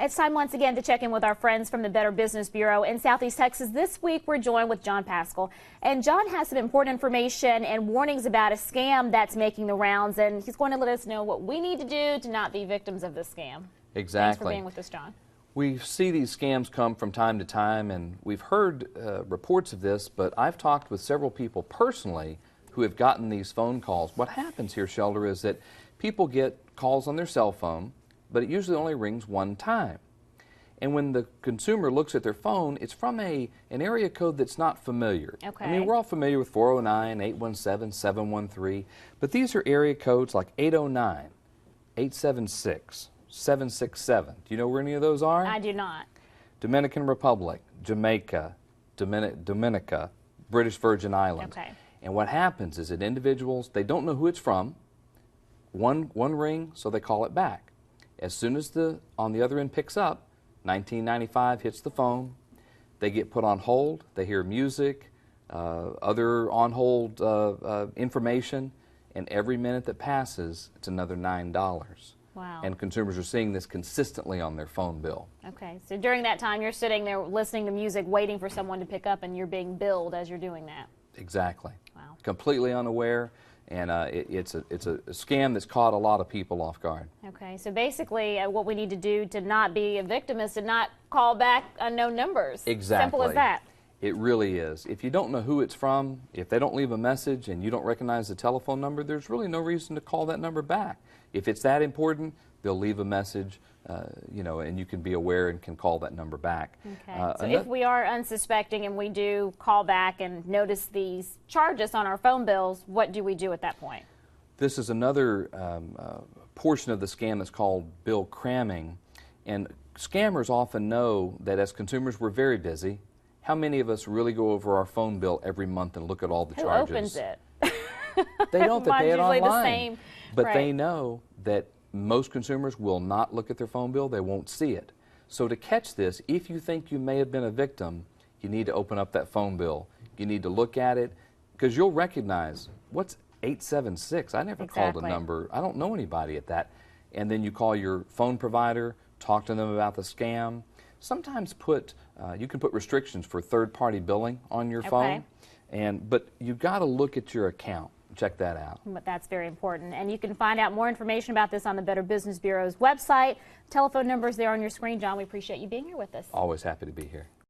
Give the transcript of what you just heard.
It's time once again to check in with our friends from the Better Business Bureau in Southeast Texas. This week we're joined with John Paschal, and John has some important information and warnings about a scam that's making the rounds, and he's going to let us know what we need to do to not be victims of this scam. Exactly. Thanks for being with us, John. We see these scams come from time to time, and we've heard reports of this, but I've talked with several people personally who have gotten these phone calls. What happens here, Shelter, is that people get calls on their cell phone, but it usually only rings one time. And when the consumer looks at their phone, it's from an area code that's not familiar. Okay. I mean, we're all familiar with 409, 817, 713, but these are area codes like 809, 876, 767. Do you know where any of those are? I do not. Dominican Republic, Jamaica, Dominica, British Virgin Islands. Okay. And what happens is that individuals, they don't know who it's from. One ring, so they call it back. As soon as on the other end picks up, 1995 hits the phone, they get put on hold, they hear music, other on hold information, and every minute that passes, it's another $9. Wow. And consumers are seeing this consistently on their phone bill. Okay, so during that time you're sitting there listening to music, waiting for someone to pick up, and you're being billed as you're doing that. Exactly. Wow. Completely unaware. And it's a scam that's caught a lot of people off guard. Okay, so basically what we need to do to not be a victim is to not call back unknown numbers. Exactly. Simple as that. It really is. If you don't know who it's from, if they don't leave a message and you don't recognize the telephone number, there's really no reason to call that number back. If it's that important, they'll leave a message, and you can be aware and can call that number back. Okay. So if we are unsuspecting and we do call back and notice these charges on our phone bills, what do we do at that point? This is another portion of the scam that's called bill cramming. And scammers often know that as consumers we're very busy. How many of us really go over our phone bill every month and look at all the charges? Who opens it? They don't. They pay it online. The same. But right. They know that most consumers will not look at their phone bill. They won't see it. So to catch this, if you think you may have been a victim, you need to open up that phone bill. You need to look at it because you'll recognize, what's 876? I never called a number. I don't know anybody at that. And then you call your phone provider, talk to them about the scam. Sometimes you can put restrictions for third-party billing on your phone. But you've got to look at your account. Check that out. But that's very important. And you can find out more information about this on the Better Business Bureau's website. Telephone numbers there on your screen. John, we appreciate you being here with us. Always happy to be here.